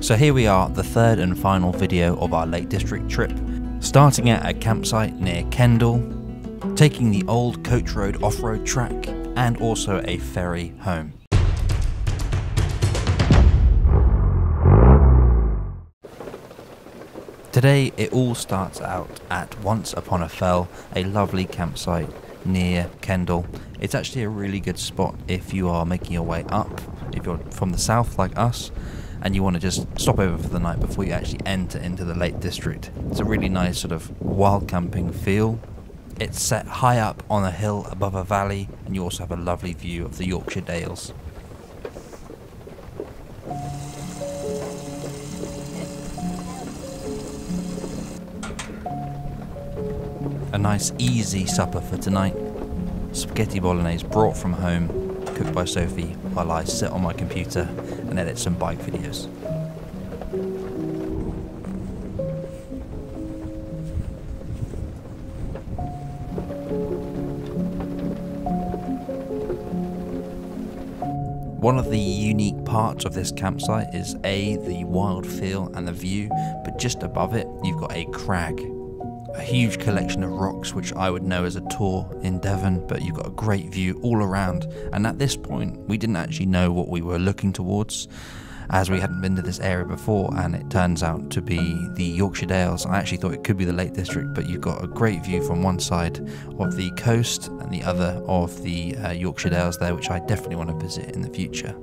So here we are, the third and final video of our Lake District trip, starting at a campsite near Kendal, taking the old coach road off-road track and also a ferry home. Today it all starts out at Once Upon a Fell, a lovely campsite near Kendal. It's actually a really good spot if you are making your way up, if you're from the south like us, and you want to just stop over for the night before you actually enter into the Lake District. It's a really nice sort of wild camping feel. It's set high up on a hill above a valley, and you also have a lovely view of the Yorkshire Dales. A nice easy supper for tonight. Spaghetti bolognese brought from home, cooked by Sophie, while I sit on my computer and edit some bike videos. One of the unique parts of this campsite is the wild feel and the view, but just above it you've got a crag. A huge collection of rocks which I would know as a tour in Devon, but you've got a great view all around, and at this point we didn't actually know what we were looking towards, as we hadn't been to this area before, and it turns out to be the Yorkshire Dales. I actually thought it could be the Lake District, but you've got a great view from one side of the coast and the other of the Yorkshire Dales there, which I definitely want to visit in the future.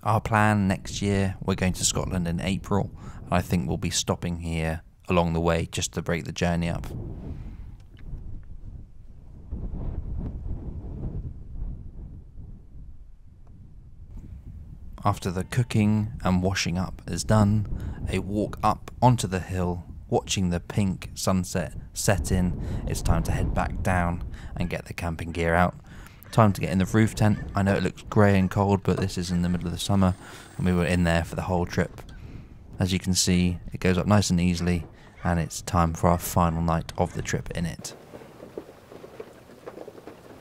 Our plan next year, we're going to Scotland in April, and I think we'll be stopping here along the way just to break the journey up. After the cooking and washing up is done, a walk up onto the hill, watching the pink sunset set in. It's time to head back down and get the camping gear out. Time to get in the roof tent. I know it looks grey and cold, but this is in the middle of the summer and we were in there for the whole trip. As you can see, it goes up nice and easily, and it's time for our final night of the trip in it.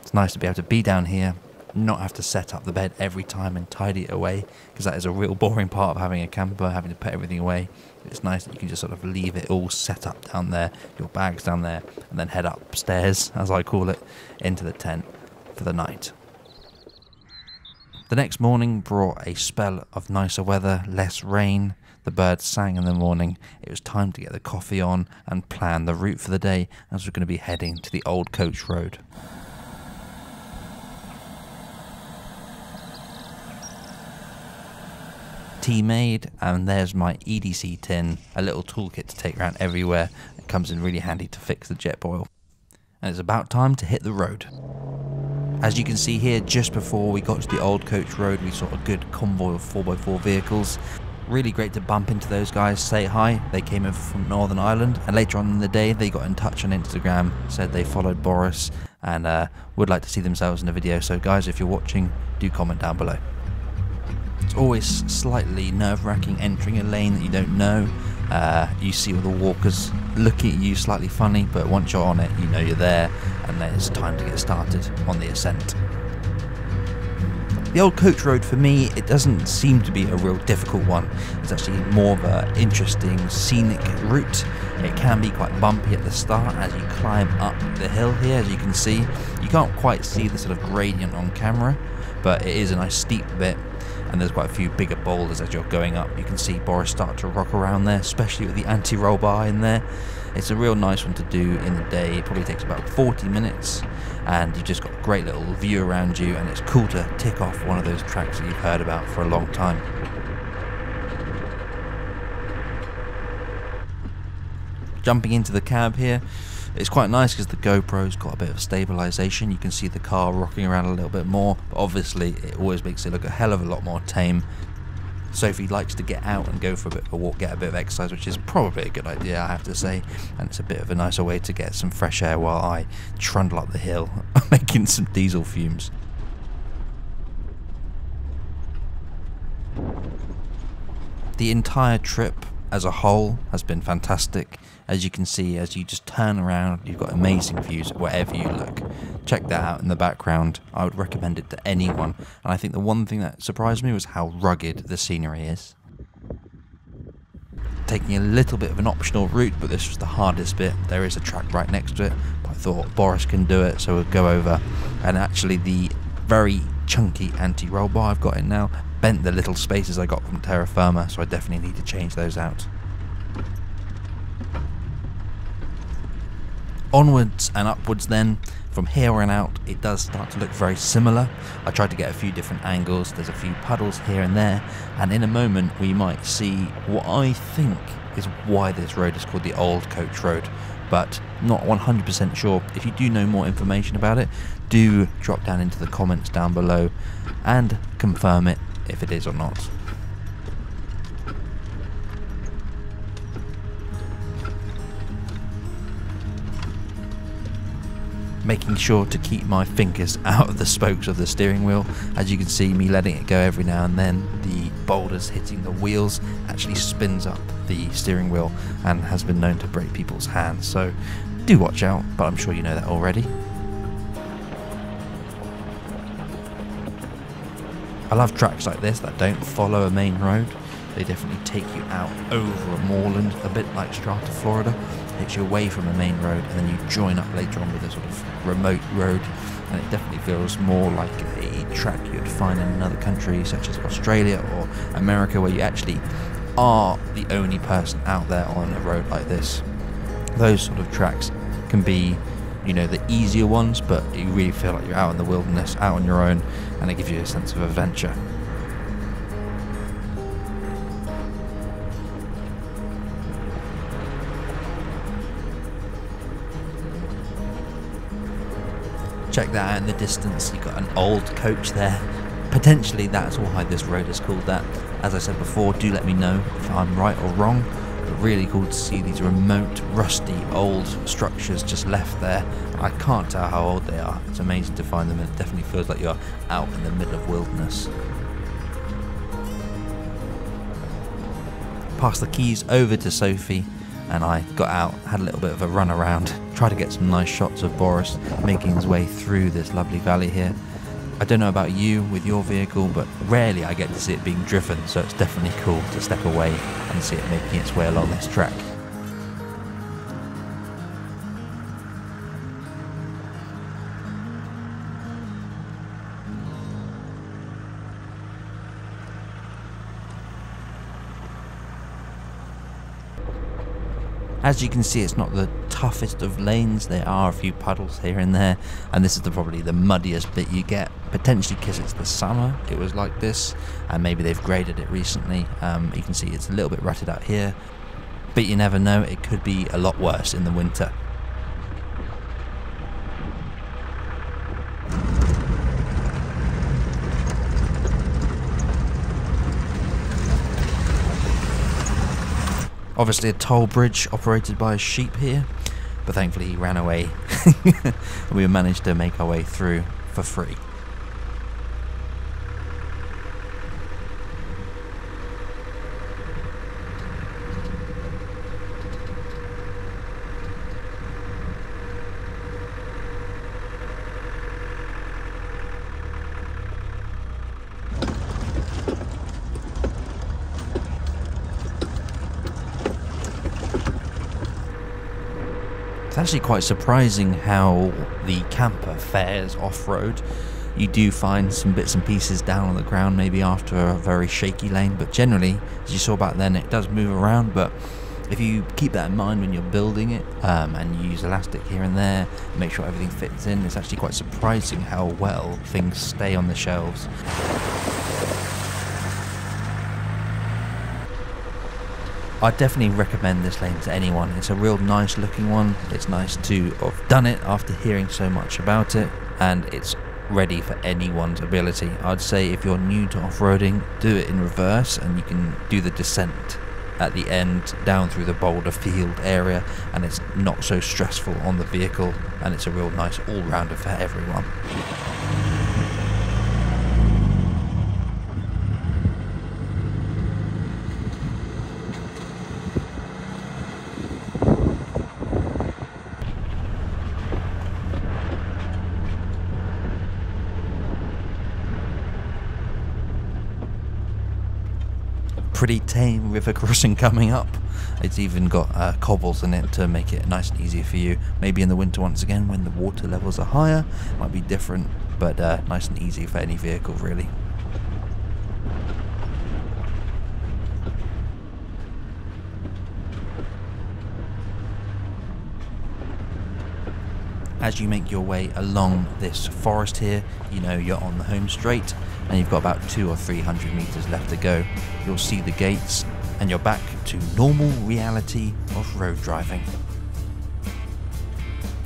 It's nice to be able to be down here, not have to set up the bed every time and tidy it away, because that is a real boring part of having a camper, having to put everything away. It's nice that you can just sort of leave it all set up down there, your bags down there, and then head upstairs, as I call it, into the tent for the night. The next morning brought a spell of nicer weather, less rain. The birds sang in the morning. It was time to get the coffee on and plan the route for the day, as we're going to be heading to the old coach road. Tea made, and there's my EDC tin, a little toolkit to take around everywhere. It comes in really handy to fix the jet boil. And it's about time to hit the road. As you can see here, just before we got to the old coach road, we saw a good convoy of 4x4 vehicles. Really great to bump into those guys, say hi. They came over from Northern Ireland, and later on in the day they got in touch on Instagram, said they followed Boris and would like to see themselves in the video. So guys, if you're watching, do comment down below. It's always slightly nerve-wracking entering a lane that you don't know. You see all the walkers looking at you slightly funny, but once you're on it, you know you're there, and then it's time to get started on the ascent. The old coach road, for me, it doesn't seem to be a real difficult one. It's actually more of an interesting scenic route. It can be quite bumpy at the start as you climb up the hill here. As you can see, you can't quite see the sort of gradient on camera, but it is a nice steep bit, and there's quite a few bigger boulders as you're going up. You can see Boris start to rock around there, especially with the anti-roll bar in there. It's a real nice one to do in the day. It probably takes about 40 minutes, and you've just got a great little view around you, and it's cool to tick off one of those tracks that you've heard about for a long time. Jumping into the cab here, it's quite nice because the GoPro's got a bit of stabilisation. You can see the car rocking around a little bit more, but obviously it always makes it look a hell of a lot more tame. Sophie likes to get out and go for a bit of a walk, get a bit of exercise, which is probably a good idea, I have to say, and it's a bit of a nicer way to get some fresh air while I trundle up the hill making some diesel fumes. The entire trip as a whole has been fantastic. As you can see, as you just turn around, you've got amazing views wherever you look. Check that out in the background. I would recommend it to anyone. And I think the one thing that surprised me was how rugged the scenery is. Taking a little bit of an optional route, but this was the hardest bit. There is a track right next to it, but I thought Boris can do it, so we'll go over. And actually the very chunky anti-roll bar I've got in now bent the little spaces I got from terra firma, so I definitely need to change those out. Onwards and upwards then. From here on out, it does start to look very similar. I tried to get a few different angles. There's a few puddles here and there, and in a moment we might see what I think is why this road is called the Old Coach Road, but not 100% sure. If you do know more information about it, do drop down into the comments down below and confirm it if it is or not. Making sure to keep my fingers out of the spokes of the steering wheel. As you can see, me letting it go every now and then, the boulders hitting the wheels actually spins up the steering wheel and has been known to break people's hands, so do watch out, but I'm sure you know that already. I love tracks like this that don't follow a main road. They definitely take you out over a moorland, a bit like Strata, Florida. Takes you away from a main road, and then you join up later on with a sort of remote road, and it definitely feels more like a track you'd find in another country such as Australia or America, where you actually are the only person out there on a road like this. Those sort of tracks can be, you know, the easier ones, but you really feel like you're out in the wilderness, out on your own, and it gives you a sense of adventure. Check that out in the distance. You've got an old coach there. Potentially that's why this road is called that. As I said before, do let me know if I'm right or wrong. But really cool to see these remote, rusty, old structures just left there. I can't tell how old they are. It's amazing to find them, and it definitely feels like you're out in the middle of wilderness. Passed the keys over to Sophie, and I got out, had a little bit of a run around, tried to get some nice shots of Boris making his way through this lovely valley here. I don't know about you with your vehicle, but rarely I get to see it being driven, so it's definitely cool to step away and see it making its way along this track. As you can see, it's not the toughest of lanes. There are a few puddles here and there, and this is probably the muddiest bit you get, potentially because it's the summer. It was like this, and maybe they've graded it recently. You can see it's a little bit rutted out here, but you never know, it could be a lot worse in the winter. Obviously a toll bridge operated by a sheep here, but thankfully he ran away and we managed to make our way through for free. It's actually quite surprising how the camper fares off-road. You do find some bits and pieces down on the ground, maybe after a very shaky lane, but generally, as you saw back then, it does move around. But if you keep that in mind when you're building it, and you use elastic here and there, make sure everything fits in, it's actually quite surprising how well things stay on the shelves. I definitely recommend this lane to anyone. It's a real nice looking one. It's nice to have done it after hearing so much about it, and it's ready for anyone's ability. I'd say if you're new to off-roading, do it in reverse, and you can do the descent at the end down through the boulder field area, and it's not so stressful on the vehicle, and it's a real nice all-rounder for everyone. pretty tame river crossing coming up. It's even got cobbles in it to make it nice and easy for you. Maybe in the winter once again when the water levels are higher, might be different, but nice and easy for any vehicle really. As you make your way along this forest here, you know you're on the home straight and you've got about 200 or 300 meters left to go. You'll see the gates and you're back to normal reality of road driving.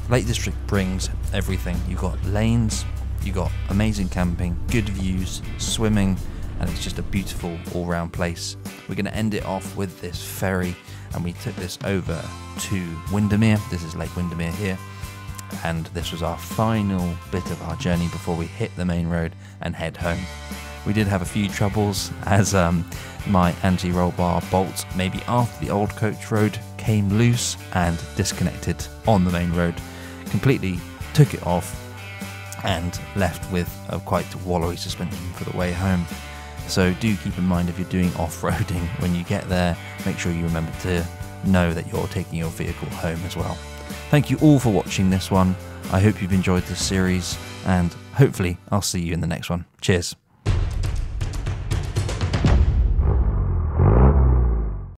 Lake District brings everything. You've got lanes, you've got amazing camping, good views, swimming, and it's just a beautiful all-round place. We're going to end it off with this ferry, and we took this over to Windermere. This is Lake Windermere here. And this was our final bit of our journey before we hit the main road and head home. We did have a few troubles as my anti-roll bar bolt, maybe after the old coach road, came loose and disconnected on the main road. Completely took it off and left with a quite wallowy suspension for the way home. So do keep in mind if you're doing off-roading, when you get there, make sure you remember to know that you're taking your vehicle home as well. Thank you all for watching this one. I hope you've enjoyed this series, and hopefully I'll see you in the next one. Cheers.